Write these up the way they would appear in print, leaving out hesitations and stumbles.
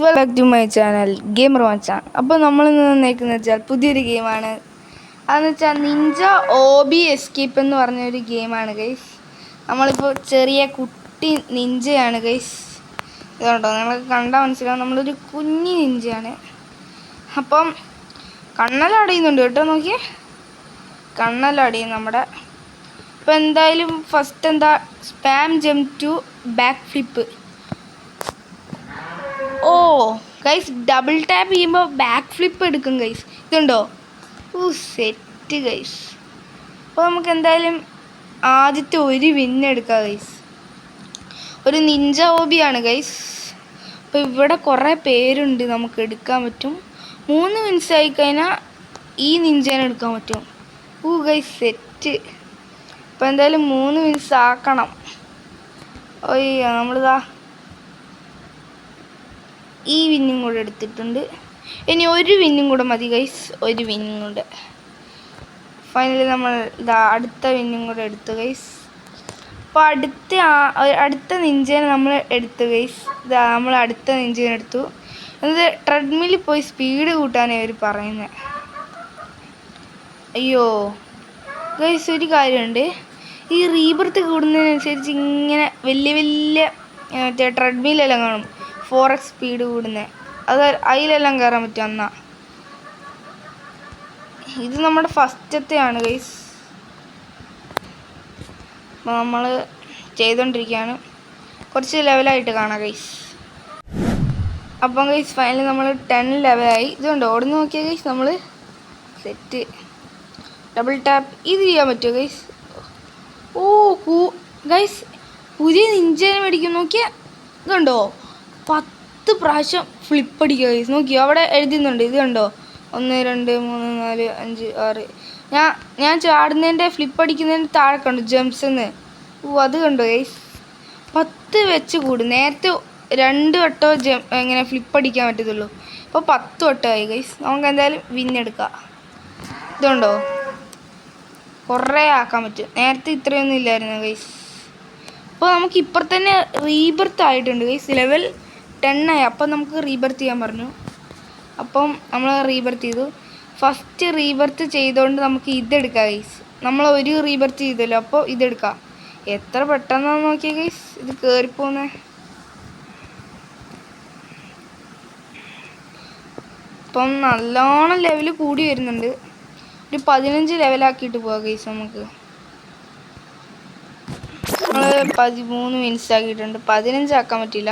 Welcome to my channel gamer മച്ചാൻ. അപ്പോൾ നമ്മളിന്ന് വന്നേക്കുന്നത് വെച്ചാൽ പുതിയൊരു ഗെയിമാണ്. അതെന്ന് വെച്ചാൽ നിഞ്ച ഓബി എസ്കേപ്പ് എന്ന് പറഞ്ഞൊരു ഗെയിമാണ് ഗൈസ്. നമ്മളിപ്പോൾ ചെറിയ കുട്ടി നിഞ്ചയാണ് ഗൈസ്. ഇതുകൊണ്ടോ നിങ്ങൾക്ക് കണ്ടാൽ മനസ്സിലാവും, നമ്മളൊരു കുഞ്ഞി നിഞ്ചയാണ്. അപ്പം കണ്ണെല്ലാം കേട്ടോ, നോക്കിയേ, കണ്ണെല്ലാം നമ്മുടെ. അപ്പോൾ എന്തായാലും ഫസ്റ്റ് എന്താ, spam jump to back flip. ഓ ഗൈസ്, ഡബിൾ ടാപ്പ് ചെയ്യുമ്പോൾ ബാക്ക് ഫ്ലിപ്പ് എടുക്കും ഗൈസ്. ഇതുണ്ടോ? Set guys. അപ്പോൾ നമുക്ക് എന്തായാലും ആദ്യത്തെ ഒരു വിന്ന് എടുക്കാം ഗൈസ്. ഒരു നിഞ്ച ഹോബിയാണ് ഗൈസ്. അപ്പോൾ ഇവിടെ കുറേ പേരുണ്ട്, നമുക്ക് എടുക്കാൻ പറ്റും. 3 വിൻസ് ആയിക്കഴിഞ്ഞാൽ ഈ നിഞ്ചേനെ എടുക്കാൻ പറ്റും. Guys set. അപ്പോൾ എന്തായാലും 3 വിൻസ് ആക്കണം. നമ്മളിതാ ഈ വിന്നും കൂടെ എടുത്തിട്ടുണ്ട്. ഇനി ഒരു വിന്നും കൂടെ മതി ഗൈസ്, ഒരു വിന്നും കൂടെ. ഫൈനലി നമ്മൾ ഇതാ അടുത്ത വിന്നും കൂടെ എടുത്തു ഗൈസ്. അപ്പോൾ അടുത്ത നിഞ്ചേനെ നമ്മൾ എടുത്തു ഗൈസ്. ഇതാ നമ്മൾ അടുത്ത നിഞ്ചേനെ എടുത്തു. എന്നിട്ട് ട്രെഡ്മില്ലിൽ പോയി സ്പീഡ് കൂട്ടാനാണ് അവർ പറയുന്നത്. അയ്യോ ഗൈസ്, ഒരു കാര്യമുണ്ട്, ഈ റീബർത്ത് കൂടുന്നതിനനുസരിച്ച് ഇങ്ങനെ വലിയ വലിയ ട്രെഡ്മില്ലെല്ലാം കാണും, 4x സ്പീഡ് കൂടുന്നത്. അത് അതിലെല്ലാം കയറാൻ പറ്റും. എന്നാ ഇത് നമ്മുടെ ഫസ്റ്റത്തെയാണ് ഗൈസ്. അപ്പോൾ നമ്മൾ ചെയ്തുകൊണ്ടിരിക്കുകയാണ്, കുറച്ച് ലെവലായിട്ട് കാണാം ഗൈസ്. അപ്പം ഗൈസ് ഫൈനലി നമ്മൾ 10 ലെവലായി. ഇതുകൊണ്ട് ഓടുന്ന് നോക്കിയാൽ ഗൈസ്, നമ്മൾ സെറ്റ്. ഡബിൾ ടാപ്പ് ഇത് ചെയ്യാൻ പറ്റുമോ ഗൈസ്? ഗൈസ് പുതിയ നിഞ്ചേനെ മേടിക്കും. നോക്കിയാൽ ഇതുണ്ടോ, 10 പ്രാവശ്യം ഫ്ലിപ്പ് അടിക്കുക ഗൈസ്. നോക്കിയോ, അവിടെ എഴുതുന്നുണ്ട്. ഇത് കണ്ടോ, 1 2 3 4 5 6. ഞാൻ ചാടുന്നതിൻ്റെ ഫ്ലിപ്പ് അടിക്കുന്നതിൻ്റെ താഴെ കണ്ടു ജംപ്സ് എന്ന്. അത് കണ്ടോ ഗൈസ്, 10 വെച്ച് കൂടും. നേരത്തെ 2 വട്ടോ ഇങ്ങനെ ഫ്ലിപ്പ് അടിക്കാൻ പറ്റത്തുള്ളൂ, ഇപ്പോൾ 10 വട്ടമായി ഗൈസ്. നമുക്ക് എന്തായാലും വിന്നെടുക്കാം. ഇതുണ്ടോ, കുറേ ആക്കാൻ പറ്റും. നേരത്തെ ഇത്രയൊന്നും ഇല്ലായിരുന്നു ഗൈസ്. അപ്പോൾ നമുക്ക് ഇപ്പുറത്ത് തന്നെ റീബർത്ത് ആയിട്ടുണ്ട് ഗൈസ്, ലെവൽ 10 ആയി. അപ്പം നമുക്ക് റീബർത്ത് ചെയ്യാൻ പറഞ്ഞു. അപ്പം നമ്മൾ റീബർത്ത് ചെയ്തു. ഫസ്റ്റ് റീബർത്ത് ചെയ്തുകൊണ്ട് നമുക്ക് ഇതെടുക്കാം ഗൈസ്. നമ്മൾ ഒരു റീബർത്ത് ചെയ്തല്ലോ, അപ്പോൾ ഇതെടുക്കാം. എത്ര പെട്ടെന്നാണ് നോക്കിയാൽ ഗൈസ് ഇത് കയറിപ്പോന്നേ. ഇപ്പം നല്ലോണം ലെവൽ കൂടി വരുന്നുണ്ട്. ഒരു 15 ലെവലാക്കിയിട്ട് പോവാം ഗൈസ്. നമുക്ക് നമ്മൾ 13 മിനിറ്റ്സ് ആക്കിയിട്ടുണ്ട്, 15 ആക്കാൻ പറ്റില്ല.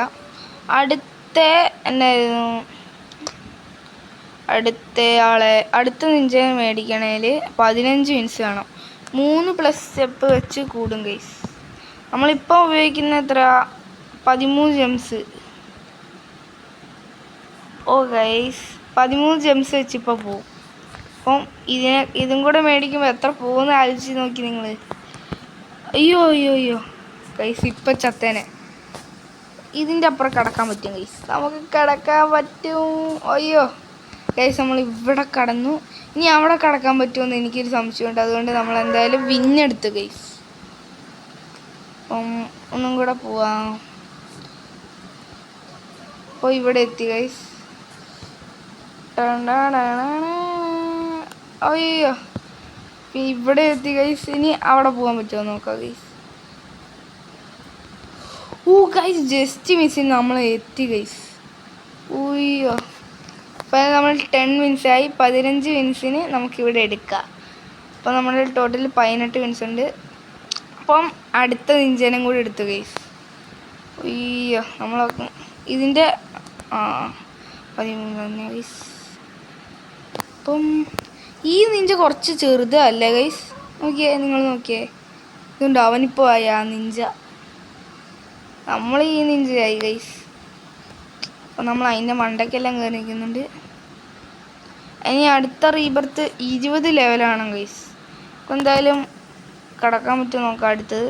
അടുത്ത നിഞ്ചനെ മേടിക്കണേൽ 15 മിനിറ്റ്സ് വേണം. 3+ സ്റ്റെപ്പ് വെച്ച് കൂടും ഗൈസ്. നമ്മളിപ്പോൾ ഉപയോഗിക്കുന്ന എത്ര, 13 ജെംസ്. ഗൈസ് 13 ജെംസ് വെച്ച് ഇപ്പോൾ പോവും. അപ്പം ഇതും കൂടെ മേടിക്കുമ്പോൾ എത്ര പോകുന്ന ആലോചിച്ച് നോക്കി നിങ്ങൾ. അയ്യോ ഗൈസ്, ഇപ്പം ചത്തേനെ. ഇതിൻ്റെ അപ്പുറം കടക്കാൻ പറ്റും ഗൈസ്, നമുക്ക് കടക്കാൻ പറ്റും. അയ്യോ ഗൈസ്, നമ്മൾ ഇവിടെ കടന്നു. ഇനി അവിടെ കടക്കാൻ പറ്റുമെന്ന് എനിക്കൊരു സംശയമുണ്ട്. അതുകൊണ്ട് നമ്മൾ എന്തായാലും വിന്നെടുത്തു ഗൈസ്. അപ്പം ഒന്നും കൂടെ പോവാം. അപ്പോൾ ഇവിടെ എത്തി ഗൈസ്. അയ്യോ, ഇവിടെ എത്തി ഗൈസ്. ഇനി അവിടെ പോകാൻ പറ്റുമോ നോക്കാം ഗൈസ്. ഗൈസ് ജസ്റ്റ് മിസ്സിന് നമ്മൾ എത്തി ഗൈസ്. അപ്പോൾ നമ്മൾ 10 മിനിറ്റ്സായി. 15 മിനിറ്റ്സിന് നമുക്കിവിടെ എടുക്കാം. അപ്പോൾ നമ്മുടെ ടോട്ടൽ 18 മിനിറ്റ്സ് ഉണ്ട്. അപ്പം അടുത്ത നിഞ്ചനും കൂടി എടുത്തു ഗൈസ്. നമ്മൾ ഇതിൻ്റെ 13 തന്നെ ഗൈസ്. അപ്പം ഈ നിഞ്ച കുറച്ച് ചെറുതല്ലേ ഗൈസ്? നോക്കിയേ, നിങ്ങൾ നോക്കിയേ, ഇതുണ്ട്. അവനിപ്പോൾ ആയി ആ നിഞ്ച. നമ്മൾ ഈ നിഞ്ചയായി ഗൈസ്. അപ്പോൾ നമ്മൾ അതിൻ്റെ മണ്ടയ്ക്കെല്ലാം കയറി നിൽക്കുന്നുണ്ട്. ഇനി അടുത്ത റീബർത്ത് 20 ലെവലാണ് ഗൈസ്. അപ്പോൾ എന്തായാലും കടക്കാൻ പറ്റുമോ നോക്കാം അടുത്തത്.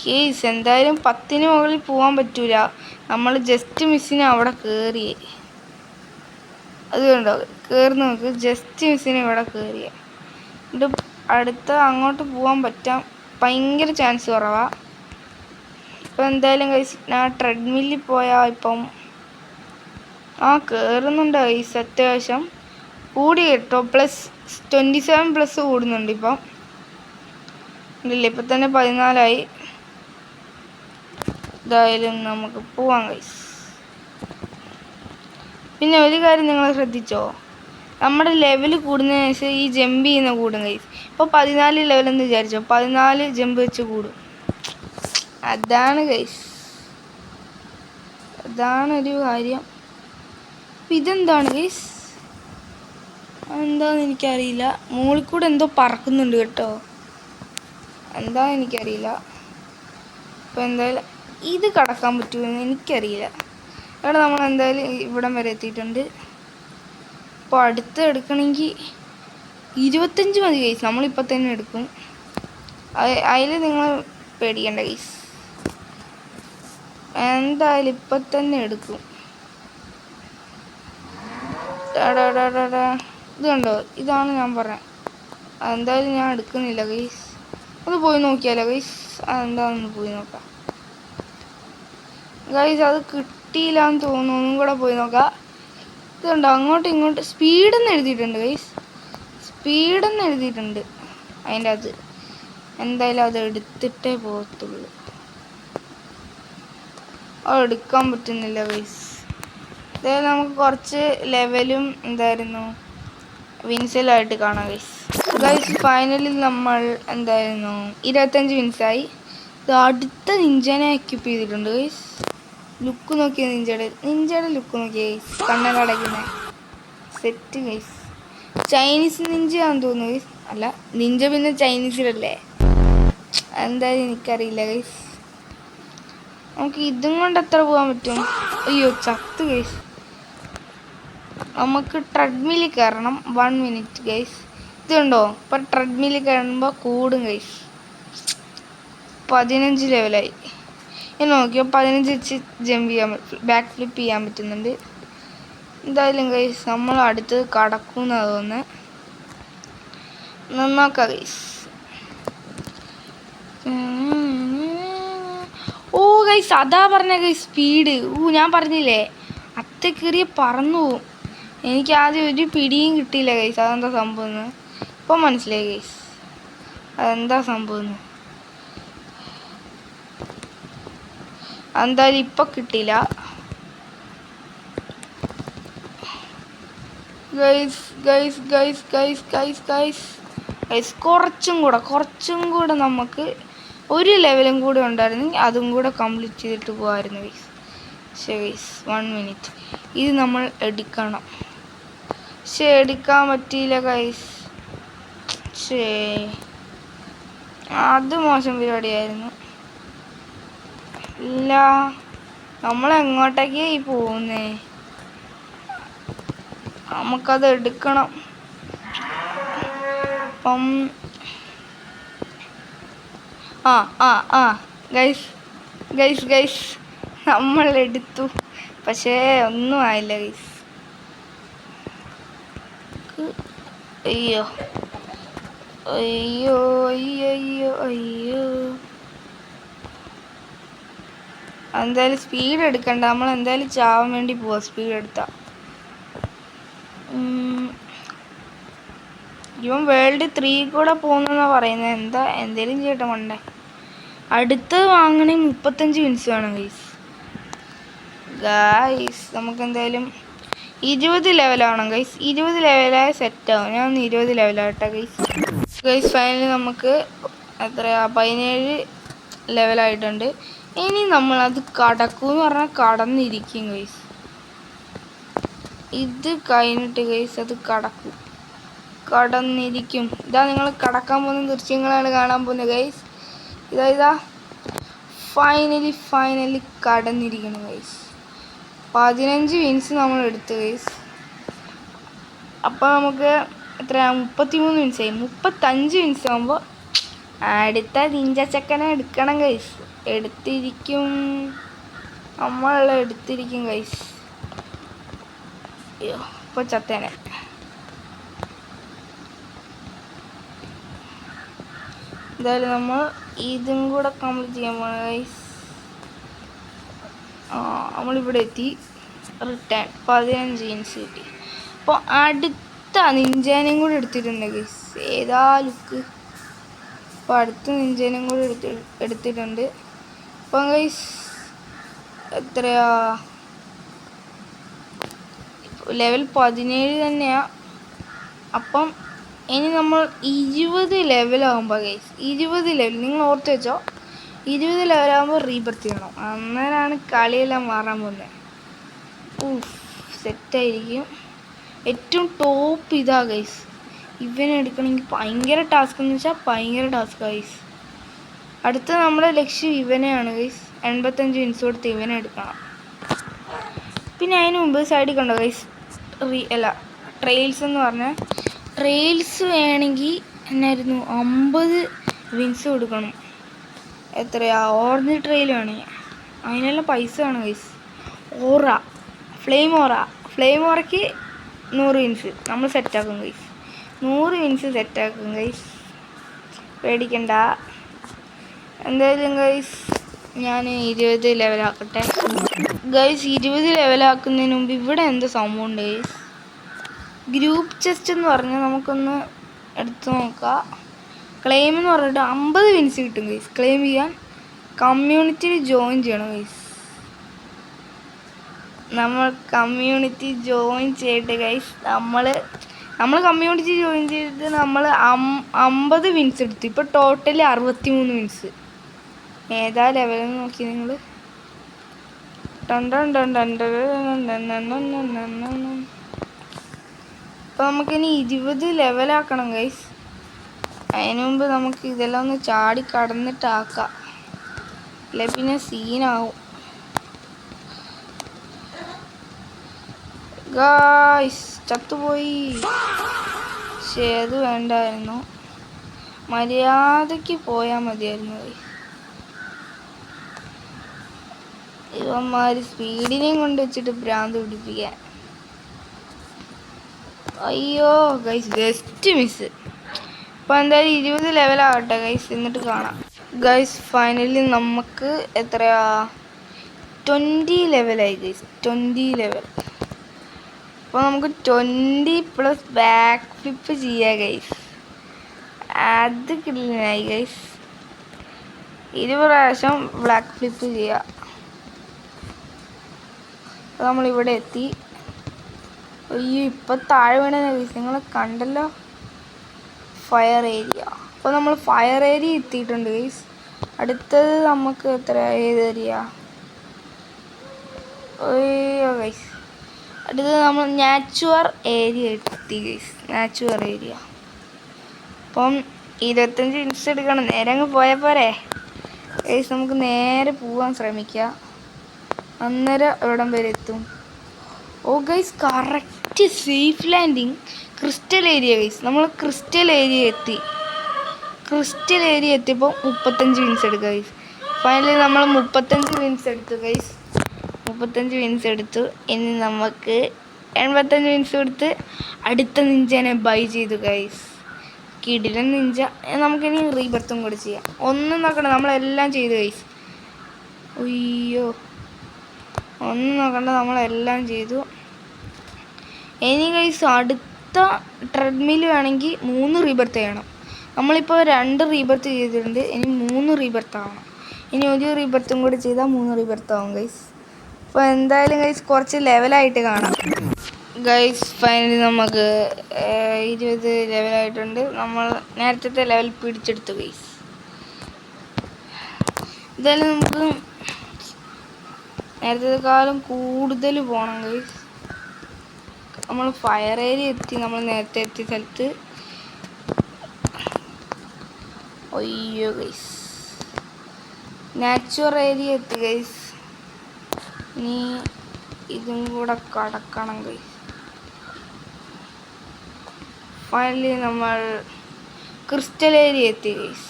ഗൈസ് എന്തായാലും 10ന് മുകളിൽ പോകാൻ പറ്റൂല. നമ്മൾ ജസ്റ്റ് മിസ്സിന് അവിടെ കയറിയേ. അതുകൊണ്ടോ കയറി നോക്ക്, ജസ്റ്റ് മിസ്സിന് ഇവിടെ കയറിയേ. അടുത്ത അങ്ങോട്ട് പോകാൻ പറ്റാൻ ഭയങ്കര ചാൻസ് കുറവാണ്. ഇപ്പം എന്തായാലും ഗൈസ് ഞാൻ ട്രെഡ്മില്ലിൽ പോയാൽ ഇപ്പം കയറുന്നുണ്ട് ഗൈസ്. അത്യാവശ്യം കൂടി കേട്ടോ, +27 കൂടുന്നുണ്ട് ഇപ്പം. ഇല്ല ഇപ്പം തന്നെ 14ആയി. എന്തായാലും നമുക്ക് പോവാം ഗൈസ്. പിന്നെ ഒരു കാര്യം നിങ്ങൾ ശ്രദ്ധിച്ചോ, നമ്മുടെ ലെവൽ കൂടുന്നതിനനുസരിച്ച് ഈ ജമ്പ് ചെയ്യുന്ന കൂടും ഗൈസ്. ഇപ്പോൾ 14 ലെവലെന്ന് വിചാരിച്ചോ, 14 ജമ്പ് വെച്ച് കൂടും. അതാണ് ഗൈസ്, അതാണൊരു കാര്യം. ഇതെന്താണ് ഗൈസ്, എന്താണെന്ന് എനിക്കറിയില്ല. മുകളിൽ കൂടെ എന്തോ പറക്കുന്നുണ്ട് കേട്ടോ, എന്താണെന്ന് എനിക്കറിയില്ല. അപ്പോൾ എന്തായാലും ഇത് കടക്കാൻ പറ്റുമെന്ന് എനിക്കറിയില്ല. അവിടെ നമ്മൾ എന്തായാലും ഇവിടം വരെ എത്തിയിട്ടുണ്ട്. അപ്പോൾ അടുത്ത് എടുക്കണമെങ്കിൽ 25 മതി ഗൈസ്, നമ്മളിപ്പോൾ തന്നെ എടുക്കും. അതിൽ നിങ്ങൾ പേടിക്കേണ്ട ഗൈസ്, എന്തായാലും ഇപ്പം തന്നെ എടുക്കും. ഇത് കണ്ടോ, ഇതാണ് ഞാൻ പറഞ്ഞത്. അതെന്തായാലും ഞാൻ എടുക്കുന്നില്ല ഗൈസ്. ഒന്ന് പോയി നോക്കിയാലോ ഗൈസ്, അതെന്താണെന്ന് പോയി നോക്കാം ഗൈസ്. അത് കിട്ടിയില്ലാന്ന് തോന്നുന്നു, ഒന്നും കൂടെ പോയി നോക്കാം. ഇത് കണ്ടോ, അങ്ങോട്ടും ഇങ്ങോട്ടും സ്പീഡെന്ന് എഴുതിയിട്ടുണ്ട് ഗൈസ്, സ്പീഡെന്ന് എഴുതിയിട്ടുണ്ട് അതിൻ്റെ അത്. എന്തായാലും അത് എടുത്തിട്ടേ പോകത്തുള്ളൂ. അത് എടുക്കാൻ പറ്റുന്നില്ല ഗൈസ്. എന്തായാലും നമുക്ക് കുറച്ച് ലെവലും എന്തായിരുന്നു വിൻസിലായിട്ട് കാണാം ഗൈസ്. ഗൈസ് ഫൈനലിൽ നമ്മൾ എന്തായിരുന്നു 25 വിൻസായി. ഇത് അടുത്ത നിഞ്ചനെ എക്യൂപ്പ് ചെയ്തിട്ടുണ്ട് ഗൈസ്. ലുക്ക് നോക്കിയ നിഞ്ചയുടെ ലുക്ക് നോക്കിയ ഗൈസ്, കണ്ണൊക്കെ അടയ്ക്കുന്ന സെറ്റ് ഗൈസ്. ചൈനീസ് നിഞ്ചയാണെന്ന് തോന്നുന്നു ഗൈസ്. അല്ല, നിഞ്ച പിന്നെ ചൈനീസിലല്ലേ, എന്തായാലും എനിക്കറിയില്ല ഗൈസ്. നമുക്ക് ഇതും കൊണ്ട് എത്ര പോകാൻ പറ്റും? അയ്യോ ചത്ത് ഗൈസ്. നമുക്ക് ട്രെഡ്മില്ലിൽ കയറണം. 1 മിനിറ്റ് ഗൈസ്. ഇതുണ്ടോ, ഇപ്പം ട്രെഡ്മില്ലിൽ കയറുമ്പോൾ കൂടും ഗൈസ്. 15 ലെവലായി. ഇനി നോക്കിയോ, 15 വെച്ച് ജമ്പ് ചെയ്യാൻ, ബാക്ക് ഫ്ലിപ്പ് ചെയ്യാൻ പറ്റുന്നുണ്ട്. എന്തായാലും ഗൈസ് നമ്മൾ അടുത്ത് കടക്കുമെന്നാണ് തോന്നുന്നത്. നോക്കാം ഗൈസ്. ഓ ഗൈസ്, അതാ പറഞ്ഞ ഗൈസ് സ്പീഡ്. ഞാൻ പറഞ്ഞില്ലേ അത്തെ കയറിയ പറന്നു പോവും. എനിക്ക് ആദ്യം ഒരു പിടിയും കിട്ടിയില്ല ഗൈസ്, അതെന്താ സംഭവം എന്ന് ഇപ്പം മനസ്സിലായി ഗൈസ്, അതെന്താ സംഭവം എന്ന്. എന്തായാലും ഇപ്പം കിട്ടിയില്ല guys. Guys guys guys guys guys guys കുറച്ചും കൂടെ നമുക്ക് ഒരു ലെവലും കൂടെ ഉണ്ടായിരുന്നെങ്കിൽ അതും കൂടെ കംപ്ലീറ്റ് ചെയ്തിട്ട് പോകുമായിരുന്നു ഗൈസ്. ശരി ഗൈസ്, 1 മിനിറ്റ്. ഇത് നമ്മൾ എടുക്കണം. എടുക്കാൻ പറ്റിയില്ല ഗൈസ്. അത് മോശം പരിപാടിയായിരുന്നു. ഇല്ല, നമ്മൾ എങ്ങോട്ടേക്കായി പോകുന്നേ? നമുക്കത് എടുക്കണം. അപ്പം ഗൈസ് ഗൈസ് ഗൈസ് നമ്മൾ എടുത്തു, പക്ഷേ ഒന്നും ആയില്ല ഗൈസ്. അയ്യോ അയ്യോ അയ്യോ അയ്യോ അയ്യോ. എന്തായാലും സ്പീഡ് എടുക്കണ്ട, നമ്മൾ എന്തായാലും ചാവാൻ വേണ്ടി പോവാ സ്പീഡ് എടുത്താ. ഇവൻ വേൾഡ് 3 കൂടെ പോകുന്നെന്നാ പറയുന്നത്. എന്തേലും ചെയ്യട്ടെ മണ്ടേ. അടുത്ത് വാങ്ങണേ 35 വിൻസ് വേണം ഗൈസ്. നമുക്ക് എന്തായാലും 20 ലെവലാവണം ഗൈസ്. 20 ലെവലായ സെറ്റാവും. ഞാൻ 20 ലെവലാവട്ടെ ഗൈസ്. ഫൈനലി നമുക്ക് എത്രയാ 17 ലെവലായിട്ടുണ്ട്. ഇനി നമ്മളത് കടക്കുമെന്ന് പറഞ്ഞാൽ കടന്നിരിക്കും ഗൈസ്. ഇത് കഴിഞ്ഞിട്ട് ഗൈസ് അത് കടന്നിരിക്കും. ഇതാ നിങ്ങൾ കടക്കാൻ പോകുന്ന ദൃശ്യങ്ങളാണ് കാണാൻ പോകുന്നത് ഗൈസ്. ഇതാ ഫൈനലി കടന്നിരിക്കണം ഗൈസ്. 15 വിൻസ് നമ്മൾ എടുത്തു ഗൈസ്. അപ്പോൾ നമുക്ക് എത്രയാണ് 33 വിൻസായി. 35 വിൻസ് ആകുമ്പോൾ അടുത്ത നിഞ്ച ചക്കനെ എടുക്കണം ഗൈസ്. എടുത്തിരിക്കും ഗൈസ്. അയ്യോ ഇപ്പോൾ ചത്തേനെ. എന്തായാലും നമ്മൾ ഇതും കൂടെ കംപ്ലീറ്റ് ചെയ്യാൻ പോകണം ഗൈസ്. നമ്മളിവിടെ എത്തി. റിട്ടേൺ 15 ഇഞ്ച് കിട്ടി. അപ്പോൾ അടുത്ത നിഞ്ചേനയും കൂടെ എടുത്തിട്ടുണ്ട് ഗൈസ്. ഏതാ ലുക്ക്. അപ്പോൾ അടുത്ത നിഞ്ചേനയും കൂടെ എടുത്തിട്ടുണ്ട്. അപ്പം ഗൈസ് എത്രയാ, ലെവൽ 17 തന്നെയാണ്. അപ്പം ഇനി നമ്മൾ 20 ലെവലാകുമ്പോൾ ഗൈസ്, 20 ലെവൽ നിങ്ങൾ ഓർത്ത് വെച്ചോ, 20 ലെവലാകുമ്പോൾ റീബർത്ത് ചെയ്യണം. അന്നേരമാണ് കളിയെല്ലാം മാറാൻ പോകുന്നത്. സെറ്റായിരിക്കും. ഏറ്റവും ടോപ്പ് ഇതാ ഗൈസ്. ഇവനെ എടുക്കണമെങ്കിൽ ഭയങ്കര ടാസ്ക് എന്ന് വെച്ചാൽ ഭയങ്കര ടാസ്ക് ഗൈസ്. അടുത്ത നമ്മുടെ ലക്ഷ്യം ഇവനെയാണ് ഗൈസ്. 85 വിൻസ് കൊടുത്ത് ഇവനെ എടുക്കണം. പിന്നെ അതിന് മുമ്പ് സൈഡിൽ കണ്ടോ ഗൈസ്, ട്രെയിൽസ് എന്ന് പറഞ്ഞാൽ ട്രെയിൽസ് വേണമെങ്കിൽ എന്നായിരുന്നു 50 വിൻസ് കൊടുക്കണം. എത്രയാ, ഓറഞ്ച് ട്രെയിൽ വേണമെങ്കിൽ അതിനെല്ലാം പൈസ വേണം ഗൈസ്. ഫ്ലെയിം ഓറയ്ക്ക് 100 വിൻസ് നമ്മൾ സെറ്റാക്കും ഗൈസ്. 100 വിൻസ് സെറ്റാക്കും ഗൈസ്, പേടിക്കണ്ട. എന്തായാലും ഗൈസ് ഞാൻ 20 ലെവലാക്കട്ടെ ഗൈസ്. 20 ലെവലാക്കുന്നതിന് മുമ്പ് ഇവിടെ എന്ത് സംഭവം ഉണ്ട് ഗൈസ്. ഗ്രൂപ്പ് ചെസ്റ്റ് എന്ന് പറഞ്ഞാൽ നമുക്കൊന്ന് എടുത്ത് നോക്കാം. ക്ലെയിം എന്ന് പറഞ്ഞിട്ട് 50 വിൻസ് കിട്ടും ഗൈസ്. ക്ലെയിം ചെയ്യാൻ കമ്മ്യൂണിറ്റിയിൽ ജോയിൻ ചെയ്യണം ഗൈസ്. നമ്മൾ കമ്മ്യൂണിറ്റി ജോയിൻ ചെയ്തിട്ട് ഗൈസ്, നമ്മൾ കമ്മ്യൂണിറ്റി ജോയിൻ ചെയ്തിട്ട് നമ്മൾ 50 വിൻസ് എടുത്തു. ഇപ്പോൾ ടോട്ടലി 63 വിൻസ്. ഏതാ ലെവലെന്ന് നോക്കി നിങ്ങൾ. അപ്പോൾ നമുക്കിനി 20 ലെവലാക്കണം ഗൈസ്. അതിന് മുമ്പ് നമുക്ക് ഇതെല്ലാം ഒന്ന് ചാടി കടന്നിട്ടാക്കാം, അല്ലെ പിന്നെ സീനാവും ഗൈസ്. ചത്തുപോയി. പക്ഷേ അത് വേണ്ടായിരുന്നു, മര്യാദയ്ക്ക് പോയാൽ മതിയായിരുന്നു ഗൈസ്. ഇവന്മാർ സ്പീഡിനെയും കൊണ്ട് വെച്ചിട്ട് ഭ്രാന്ത് പിടിപ്പിക്കാൻ. അയ്യോ ഗൈസ്, ജസ്റ്റ് മിസ്. അപ്പോൾ എന്തായാലും 20 ലെവലാകട്ടെ ഗൈസ്, എന്നിട്ട് കാണാം ഗൈസ്. ഫൈനലി നമുക്ക് എത്രയാ, 20 ലെവലായി ഗൈസ്. 20 ലെവൽ. അപ്പോൾ നമുക്ക് 20+ ബാക്ക് ഫ്ലിപ്പ് ചെയ്യാം ഗൈസ്. അത് കിട്ടില്ലായി ഗൈസ്. 20 പ്രാവശ്യം ബാക്ക് ഫ്ലിപ്പ് ചെയ്യുക. അപ്പോൾ നമ്മളിവിടെ എത്തി. അയ്യോ, ഇപ്പം താഴെ വീണ ഗൈസ്, നിങ്ങൾ കണ്ടല്ലോ. Fire area. അപ്പോൾ നമ്മൾ ഫയർ ഏരിയ എത്തിയിട്ടുണ്ട് ഗൈസ്. അടുത്തത് നമുക്ക് എത്ര, ഏത് ഏരിയ, അയ്യോ ഗൈസ്, അടുത്തത് നമ്മൾ നാച്ചുറൽ ഏരിയ എത്തി ഗൈസ്. Natural area. അപ്പം 25 വിൻസ് എടുക്കണം. നേരെ അങ്ങ് പോയാൽ പോരെ ഗൈസ്. നമുക്ക് നേരെ പോകാൻ ശ്രമിക്കാം, അന്നേരം എവിടം വരെ എത്തും. Oh guys, correct safe landing. Crystal area guys. നമ്മൾ ക്രിസ്റ്റൽ ഏരിയ എത്തി. ക്രിസ്റ്റൽ ഏരിയ എത്തിയപ്പോൾ 35 വിൻസ് എടുക്കുക ഗൈസ്. ഫൈനലി നമ്മൾ 35 വിൻസ് എടുത്തു ഗൈസ്. 35 വിൻസ് എടുത്തു. ഇനി നമുക്ക് 85 വിൻസ് കൊടുത്ത് അടുത്ത നിഞ്ചനെ ബൈ ചെയ്തു ഗൈസ്. കിടിലൻ നിഞ്ച. നമുക്കിനി റീബർത്തും കൂടി ചെയ്യാം. ഒന്നും നോക്കണ്ട, നമ്മളെല്ലാം ചെയ്തു ഗൈസ്. അയ്യോ, ഒന്നും നോക്കണ്ട, നമ്മളെല്ലാം ചെയ്തു. ഇനി ഗൈസ് അടുത്ത ട്രെഡ്മിൽ വേണമെങ്കിൽ 3 റീബർത്ത് ചെയ്യണം. നമ്മളിപ്പോൾ 2 റീബർത്ത് ചെയ്തിട്ടുണ്ട്, ഇനി 3 റീബർത്ത് ആവണം. ഇനി 1 റീബർത്തും കൂടി ചെയ്താൽ 3 റീബർത്ത് ആവും ഗൈസ്. അപ്പോൾ എന്തായാലും ഗൈസ് കുറച്ച് ലെവലായിട്ട് കാണാം ഗൈസ്. ഫൈനലി നമുക്ക് 20 ലെവലായിട്ടുണ്ട്. നമ്മൾ നേരത്തെ ലെവൽ പിടിച്ചെടുത്തു ഗൈസ്. എന്തായാലും നമുക്ക് നേരത്തേക്കാളും കൂടുതൽ പോകണം ഗൈസ്. നമ്മൾ ഫയർ ഏരിയ എത്തി. നമ്മൾ നേരത്തെ എത്തിയ സ്ഥലത്ത്. അയ്യോ ഗൈസ്, നാച്ചുറൽ ഏരിയ എത്തി ഗൈസ്. ഇനി ഇതും കൂടെ കടക്കണം ഗൈസ്. ഫൈനലി നമ്മൾ ക്രിസ്റ്റൽ ഏരിയ എത്തി ഗൈസ്.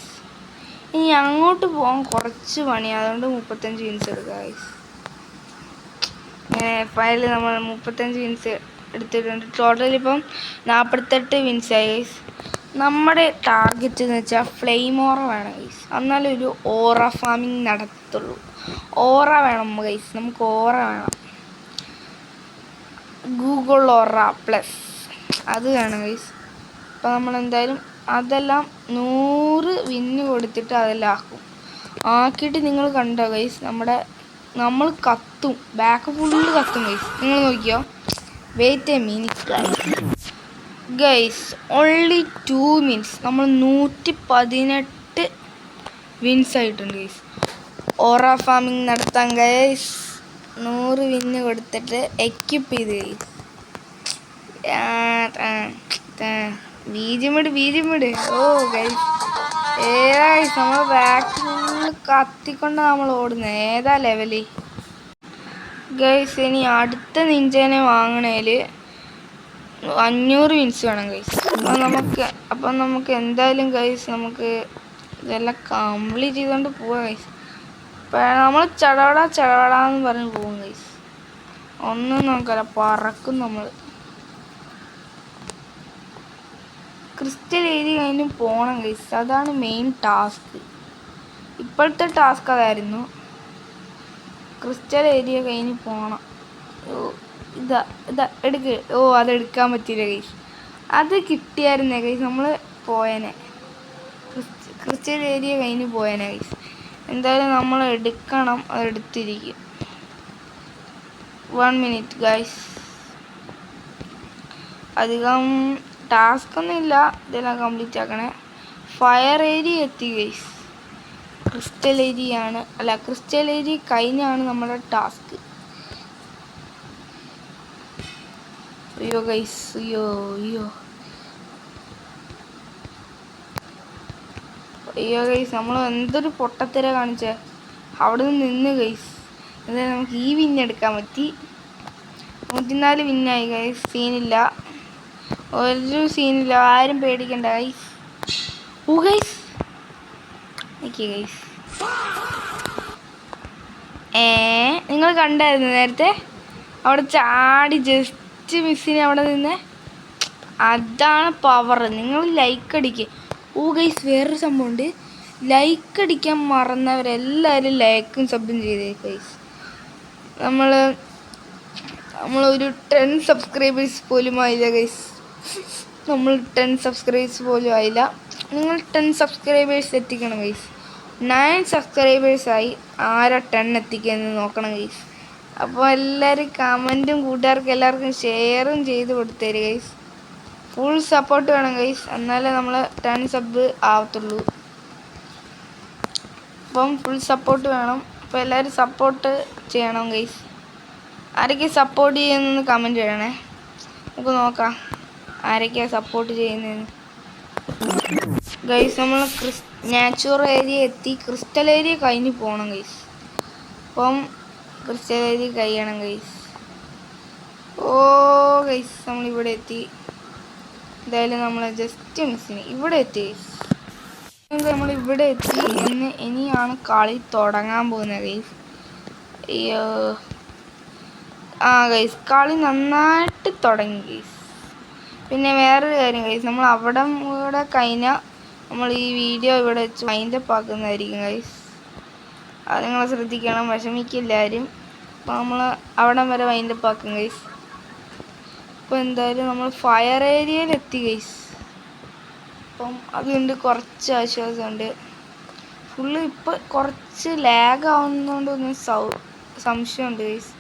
ഇനി അങ്ങോട്ട് പോകാൻ കുറച്ച് പണിയാണ്, അതുകൊണ്ട് 35 വിൻസ് എടുക്കുക ഗൈസ്. ഫൈനലി നമ്മൾ 35 വിൻസ് എടുത്തിട്ടുണ്ട്. ടോട്ടൽ ഇപ്പം 48 വിൻസായി ഗൈസ്. നമ്മുടെ ടാർഗറ്റ് എന്ന് വെച്ചാൽ ഫ്ലെയിം ഓറ വേണം ഗൈസ്. എന്നാലേ ഒരു ഓറ ഫാമിങ് നടത്തുള്ളൂ. ഓറ വേണം ഗൈസ്, നമുക്ക് ഓറ വേണം. ഗൂഗിൾ ഓറ പ്ലസ് അത് വേണം ഗൈസ്. അപ്പോൾ നമ്മളെന്തായാലും അതെല്ലാം 100 വിന്ന് കൊടുത്തിട്ട് അതെല്ലാം ആക്കിയിട്ട് നിങ്ങൾ കണ്ടോ ഗൈസ്, നമ്മൾ കത്തും, ബാക്ക് ഫുള്ള് കത്തും ഗൈസ്. നിങ്ങൾ നോക്കിയോ, wait a minute guys, only 2 minutes നമ്മൾ 118 വിൻസ് ആയിട്ടുണ്ട് ഗൈസ്. ഓറ ഫാമിംഗ് നടത്താൻ ഗൈസ് 100 വിന്ന് കൊടുത്തിട്ട് എക്യുപ്പ് ചെയ്ത് ഗൈസ്. ബീജിമിട് ഓ ഗൈസ്, ഏതാ ഗൈസ് നമ്മൾ ബാക്ക് ഫുള്ള് കത്തിക്കൊണ്ട് നമ്മൾ ഓടുന്നത്, ഏതാ ലെവല് ഗൈസ്. ഇനി അടുത്ത നിഞ്ചേനെ വാങ്ങണേൽ 500 വിൻസ് വേണം ഗൈസ്. അപ്പം നമുക്ക് എന്തായാലും ഗൈസ് നമുക്ക് ഇതെല്ലാം കംപ്ലീറ്റ് ചെയ്തുകൊണ്ട് പോവാം ഗൈസ്. നമ്മൾ ചടവടാന്ന് പറഞ്ഞ് പോകും ഗൈസ്. ഒന്നും നോക്കല്ല, പറക്കും നമ്മൾ. ക്രിസ്റ്റൽ ഏരിയ കഴിഞ്ഞ് പോകണം ഗൈസ്, അതാണ് മെയിൻ ടാസ്ക്. ഇപ്പോഴത്തെ ടാസ്ക് അതായിരുന്നു, ക്രിസ്റ്റൽ ഏരിയ കഴിഞ്ഞ് പോകണം. ഇതാ എടുക്ക്. ഓ അതെടുക്കാൻ പറ്റിയില്ല ഗൈസ്, അത് കിട്ടിയായിരുന്നേ ഗൈസ്, നമ്മൾ പോയേനെ. ക്രിസ്റ്റൽ ഏരിയ കഴിഞ്ഞ് പോയേനെ ഗൈസ്. എന്തായാലും നമ്മൾ എടുക്കണം, അതെടുത്തിരിക്കും. 1 മിനിറ്റ് ഗൈസ്, അധികം ടാസ്ക് ഒന്നും ഇല്ല, ഇതെല്ലാം കംപ്ലീറ്റ് ആക്കണേ. ഫയർ ഏരിയ എത്തി ഗൈസ്. ക്രിസ്റ്റൽ ഏരിയ കഴിഞ്ഞാണ് നമ്മുടെ ടാസ്ക്. അയ്യോ ഗൈസ്, അയ്യോ ഗൈസ്, നമ്മൾ എന്തൊരു പൊട്ടത്തര കാണിച്ചേ. അവിടെ നിന്ന് ഗൈസ്, എന്തായാലും നമുക്ക് ഈ വിന്നെടുക്കാൻ പറ്റി. 104 വിന്നായി ഗൈസ്. ഒരു സീനില്ല, ആരും പേടിക്കണ്ട ഗൈസ്. ഓ ഗൈസ്, ഗൈസ് നിങ്ങൾ കണ്ടായിരുന്നു നേരത്തെ അവിടെ ചാടി ജസ്റ്റ് മിസ്സിന് അവിടെ നിന്ന്, അതാണ് പവർ. നിങ്ങൾ ലൈക്ക് അടിക്കുക. ഓ ഗൈസ്, വേറൊരു സംഭവമുണ്ട്, ലൈക്ക് അടിക്കാൻ മറന്നവരെല്ലാവരും ലൈക്കും സബും ചെയ്തേ ഗൈസ്. നമ്മളൊരു 10 സബ്സ്ക്രൈബേഴ്സ് പോലും ആയില്ല ഗൈസ്. നമ്മൾ 10 സബ്സ്ക്രൈബേഴ്സ് പോലും ആയില്ല. നിങ്ങൾ 10 സബ്സ്ക്രൈബേഴ്സ് എത്തിക്കണം ഗൈസ്. 9 സബ്സ്ക്രൈബേഴ്സായി, ആരാ 10 എത്തിക്കുകയെന്ന് നോക്കണം ഗൈസ്. അപ്പോൾ എല്ലാവരും കമൻറ്റും കൂട്ടുകാർക്ക് എല്ലാവർക്കും ഷെയറും ചെയ്ത് കൊടുത്തേര് ഗൈസ്. ഫുൾ സപ്പോർട്ട് വേണം ഗൈസ്, എന്നാലേ നമ്മൾ 10 സബ് ആവത്തുള്ളൂ. അപ്പം ഫുൾ സപ്പോർട്ട് വേണം. അപ്പോൾ എല്ലാവരും സപ്പോർട്ട് ചെയ്യണം ഗൈസ്. ആരൊക്കെ സപ്പോർട്ട് ചെയ്യുന്നതെന്ന് കമൻറ്റ് ചെയ്യണേ, നമുക്ക് നോക്കാം ആരൊക്കെയാണ് സപ്പോർട്ട് ചെയ്യുന്നതെന്ന് ഗൈസ്. നമ്മൾ നാച്ചുറൽ ഏരിയ എത്തി, ക്രിസ്റ്റൽ ഏരിയ കഴിഞ്ഞ് പോകണം ഗൈസ്. അപ്പം ക്രിസ്റ്റൽ ഏരിയ കഴിയണം ഗൈസ്. ഓ ഗൈസ്, നമ്മളിവിടെ എത്തി. എന്തായാലും നമ്മൾ ജസ്റ്റ് മിസ്സിന് ഇവിടെ എത്തി ഗൈസ്. നമ്മളിവിടെ എത്തി. ഇനിയാണ് കളി തുടങ്ങാൻ പോകുന്നത് ഗൈസ്. അയ്യോ ഗൈസ്, കളി നന്നായിട്ട് തുടങ്ങി ഗൈസ്. പിന്നെ വേറൊരു കാര്യം ഗൈസ്, നമ്മൾ ഇവിടെ കഴിഞ്ഞാൽ നമ്മൾ ഈ വീഡിയോ ഇവിടെ വെച്ച് വൈൻഡപ്പ് ആക്കുന്നതായിരിക്കും ഗൈസ്. അത് നിങ്ങൾ ശ്രദ്ധിക്കണം, വിഷമിക്കില്ലാരും. അപ്പോൾ നമ്മൾ അവിടം വരെ വൈൻഡപ്പ് ആക്കും ഗൈസ്. അപ്പോൾ എന്തായാലും നമ്മൾ ഫയർ ഏരിയയിൽ എത്തി ഗൈസ്. അപ്പം അതുകൊണ്ട് കുറച്ച് ആശ്വാസമുണ്ട്. ഫുള്ള് ഇപ്പോൾ കുറച്ച് ലാഗ് ആവുന്നതുകൊണ്ട് ഒന്ന് സംശയമുണ്ട് ഗൈസ്.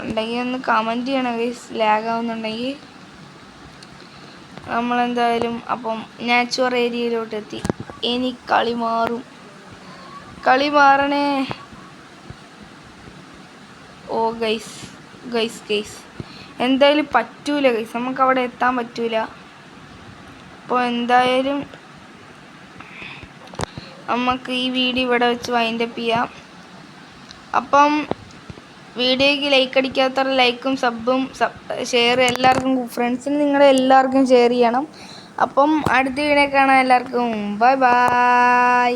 ഉണ്ടെങ്കിൽ ഒന്ന് കമൻറ്റ് ചെയ്യണം ഗൈസ്, ലാഗ് ആവുന്നുണ്ടെങ്കിൽ. നമ്മളെന്തായാലും അപ്പം നാച്ചുറൽ ഏരിയയിലോട്ട് എത്തി. ഇനി കളി മാറണേ. ഓ ഗൈസ് എന്തായാലും പറ്റൂല ഗൈസ്, നമുക്ക് അവിടെ എത്താൻ പറ്റൂല. അപ്പോൾ എന്തായാലും നമുക്ക് ഈ വീഡിയോ ഇവിടെ വെച്ച് വൈൻഡപ്പ് ചെയ്യാം. അപ്പം വീഡിയോയ്ക്ക് ലൈക്ക് അടിക്കാത്തവർ ലൈക്കും സബും ഷെയർ എല്ലാവർക്കും, ഫ്രണ്ട്സിന് നിങ്ങളെ എല്ലാവർക്കും ഷെയർ ചെയ്യണം. അപ്പം അടുത്ത വീഡിയോ കാണാൻ എല്ലാവർക്കും ബൈ.